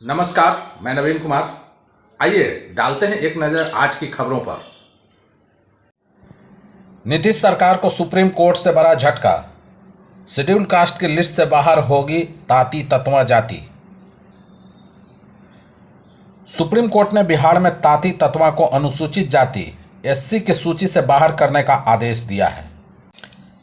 नमस्कार, मैं नवीन कुमार। आइए डालते हैं एक नज़र आज की खबरों पर। नीतीश सरकार को सुप्रीम कोर्ट से बड़ा झटका। शेड्यूल कास्ट की लिस्ट से बाहर होगी ताती तत्वा जाति। सुप्रीम कोर्ट ने बिहार में ताती तत्वा को अनुसूचित जाति एससी की सूची से बाहर करने का आदेश दिया है।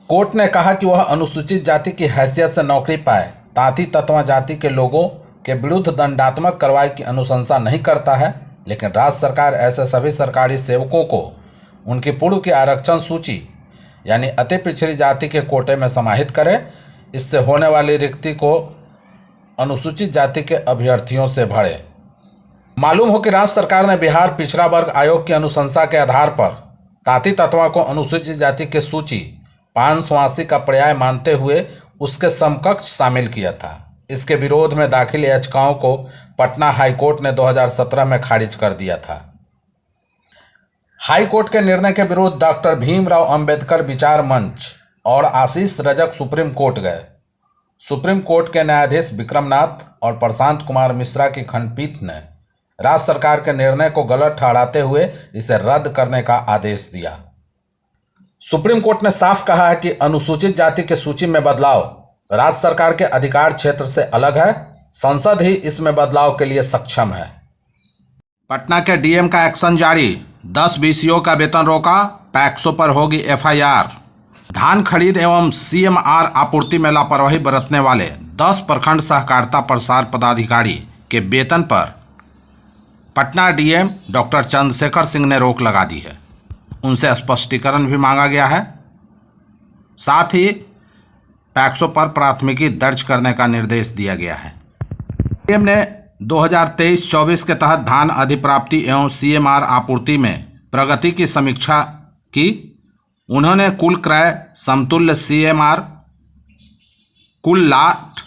कोर्ट ने कहा कि वह अनुसूचित जाति की हैसियत से नौकरी पाए ताती तत्वा जाति के लोगों के विरुद्ध दंडात्मक कार्रवाई की अनुशंसा नहीं करता है, लेकिन राज्य सरकार ऐसे सभी सरकारी सेवकों को उनकी पूर्व की आरक्षण सूची यानी अति पिछड़ी जाति के कोटे में समाहित करे। इससे होने वाली रिक्ति को अनुसूचित जाति के अभ्यर्थियों से भरे। मालूम हो कि राज्य सरकार ने बिहार पिछड़ा वर्ग आयोग की अनुशंसा के आधार पर ताती तत्वा को अनुसूचित जाति की सूची 580 का पर्याय मानते हुए उसके समकक्ष शामिल किया था। इसके विरोध में दाखिल याचिकाओं को पटना हाईकोर्ट ने 2017 में खारिज कर दिया था। हाईकोर्ट के निर्णय के विरुद्ध डॉक्टर भीमराव अंबेडकर विचार मंच और आशीष रजक सुप्रीम कोर्ट गए। सुप्रीम कोर्ट के न्यायाधीश विक्रमनाथ और प्रशांत कुमार मिश्रा की खंडपीठ ने राज्य सरकार के निर्णय को गलत ठहराते हुए इसे रद्द करने का आदेश दिया। सुप्रीम कोर्ट ने साफ कहा है कि अनुसूचित जाति की सूची में बदलाव राज्य सरकार के अधिकार क्षेत्र से अलग है। संसद ही इसमें बदलाव के लिए सक्षम है। पटना के डीएम का एक्शन जारी। 10 बीसीओ का वेतन रोका, पैक्सों पर होगी एफआईआर। धान खरीद एवं सीएमआर आपूर्ति में लापरवाही बरतने वाले 10 प्रखंड सहकारिता प्रसार पदाधिकारी के वेतन पर पटना डीएम डॉक्टर चंद्रशेखर सिंह ने रोक लगा दी है। उनसे स्पष्टीकरण भी मांगा गया है। साथ ही पैक्सों पर प्राथमिकी दर्ज करने का निर्देश दिया गया है। डीएम ने 2023-24 के तहत धान अधिप्राप्ति एवं सीएमआर आपूर्ति में प्रगति की समीक्षा की। उन्होंने कुल क्रय समतुल्य सीएमआर, कुल लाट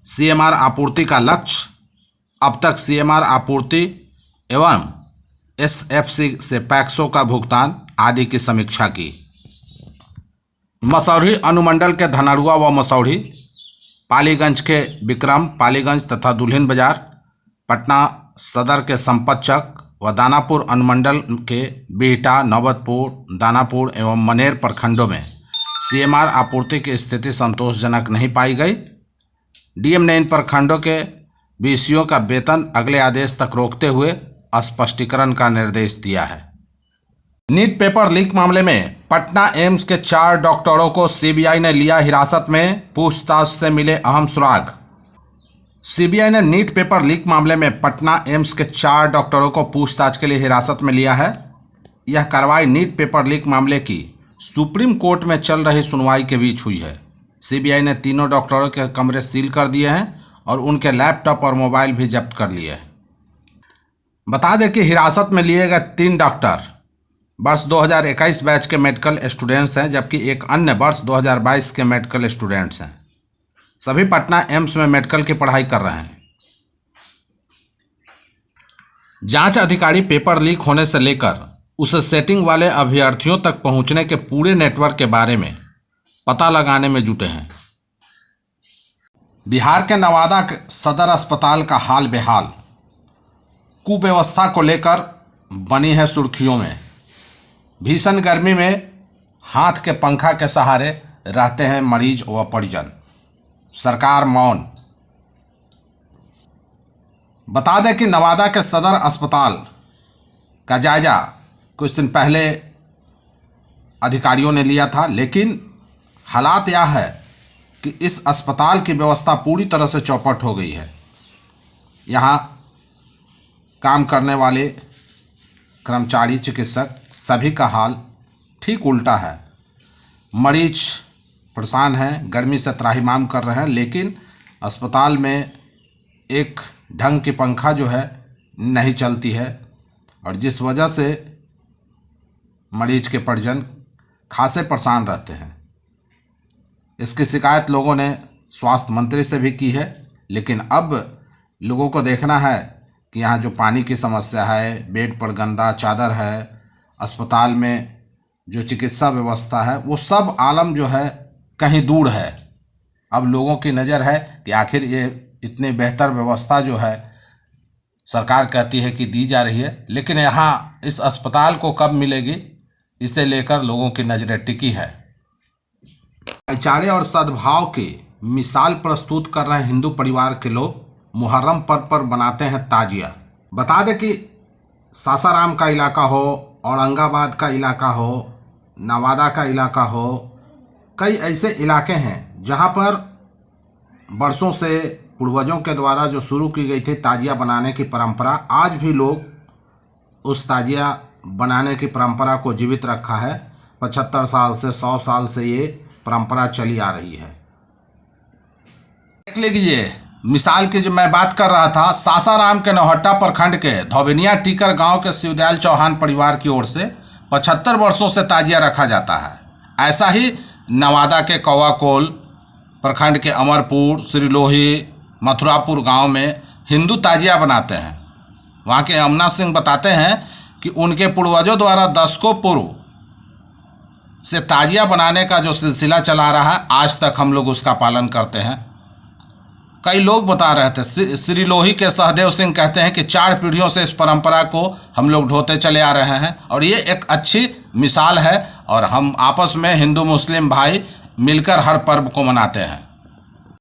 सीएमआर आपूर्ति का लक्ष्य, अब तक सीएमआर आपूर्ति एवं एसएफसी से पैक्सों का भुगतान आदि की समीक्षा की। मसौढ़ी अनुमंडल के धनरुआ व मसौढ़ी, पालीगंज के विक्रम, पालीगंज तथा दुल्हिन बाजार, पटना सदर के संपतचक व दानापुर अनुमंडल के बिहटा, नौबतपुर, दानापुर एवं मनेर प्रखंडों में सीएमआर आपूर्ति की स्थिति संतोषजनक नहीं पाई गई। डीएम ने इन प्रखंडों के बीसीओ का वेतन अगले आदेश तक रोकते हुए स्पष्टीकरण का निर्देश दिया है। नीट पेपर लीक मामले में पटना एम्स के 4 डॉक्टरों को सीबीआई ने लिया हिरासत में, पूछताछ से मिले अहम सुराग। सीबीआई ने नीट पेपर लीक मामले में पटना एम्स के 4 डॉक्टरों को पूछताछ के लिए हिरासत में लिया है। यह कार्रवाई नीट पेपर लीक मामले की सुप्रीम कोर्ट में चल रही सुनवाई के बीच हुई है। सीबीआई ने तीनों डॉक्टरों के कमरे सील कर दिए हैं और उनके लैपटॉप और मोबाइल भी जब्त कर लिए हैं। बता दें कि हिरासत में लिए गए 3 डॉक्टर वर्ष 2021 बैच के मेडिकल स्टूडेंट्स हैं, जबकि एक अन्य वर्ष 2022 के मेडिकल स्टूडेंट्स हैं। सभी पटना एम्स में मेडिकल की पढ़ाई कर रहे हैं। जांच अधिकारी पेपर लीक होने से लेकर उसे सेटिंग वाले अभ्यर्थियों तक पहुंचने के पूरे नेटवर्क के बारे में पता लगाने में जुटे हैं। बिहार के नवादा सदर अस्पताल का हाल बेहाल। कुव्यवस्था को लेकर बनी है सुर्खियों में। भीषण गर्मी में हाथ के पंखा के सहारे रहते हैं मरीज व परिजन। सरकार मौन। बता दें कि नवादा के सदर अस्पताल का जायजा कुछ दिन पहले अधिकारियों ने लिया था, लेकिन हालात यह है कि इस अस्पताल की व्यवस्था पूरी तरह से चौपट हो गई है। यहाँ काम करने वाले कर्मचारी, चिकित्सक सभी का हाल ठीक उल्टा है। मरीज परेशान हैं, गर्मी से त्राहिमाम कर रहे हैं, लेकिन अस्पताल में एक ढंग की पंखा जो है नहीं चलती है और जिस वजह से मरीज के परिजन खासे परेशान रहते हैं। इसकी शिकायत लोगों ने स्वास्थ्य मंत्री से भी की है, लेकिन अब लोगों को देखना है कि यहाँ जो पानी की समस्या है, बेड पर गंदा चादर है, अस्पताल में जो चिकित्सा व्यवस्था है, वो सब आलम जो है कहीं दूर है। अब लोगों की नज़र है कि आखिर ये इतनी बेहतर व्यवस्था जो है सरकार कहती है कि दी जा रही है, लेकिन यहाँ इस अस्पताल को कब मिलेगी, इसे लेकर लोगों की नज़रें टिकी है। भाईचारे और सद्भाव की मिसाल प्रस्तुत कर रहे हिंदू परिवार के लोग मुहर्रम पर्व पर बनाते हैं ताजिया। बता दें कि सासाराम का इलाका हो, औरंगाबाद का इलाका हो, नवादा का इलाका हो, कई ऐसे इलाके हैं जहां पर बरसों से पूर्वजों के द्वारा जो शुरू की गई थी ताजिया बनाने की परंपरा, आज भी लोग उस ताजिया बनाने की परंपरा को जीवित रखा है। 75 साल से 100 साल से ये परंपरा चली आ रही है। देख लीजिए, मिसाल की जो मैं बात कर रहा था, सासाराम के नौहट्टा प्रखंड के धोबिनिया टीकर गांव के शिवदयाल चौहान परिवार की ओर से 75 वर्षों से ताजिया रखा जाता है। ऐसा ही नवादा के कौवाकोल प्रखंड के अमरपुर, श्रीलोही, मथुरापुर गांव में हिंदू ताजिया बनाते हैं। वहां के अमना सिंह बताते हैं कि उनके पूर्वजों द्वारा दशकों पूर्व से ताजिया बनाने का जो सिलसिला चला रहा है, आज तक हम लोग उसका पालन करते हैं। कई लोग बता रहे थे, श्रीलोही के सहदेव सिंह कहते हैं कि 4 पीढ़ियों से इस परंपरा को हम लोग ढोते चले आ रहे हैं और ये एक अच्छी मिसाल है और हम आपस में हिंदू मुस्लिम भाई मिलकर हर पर्व को मनाते हैं।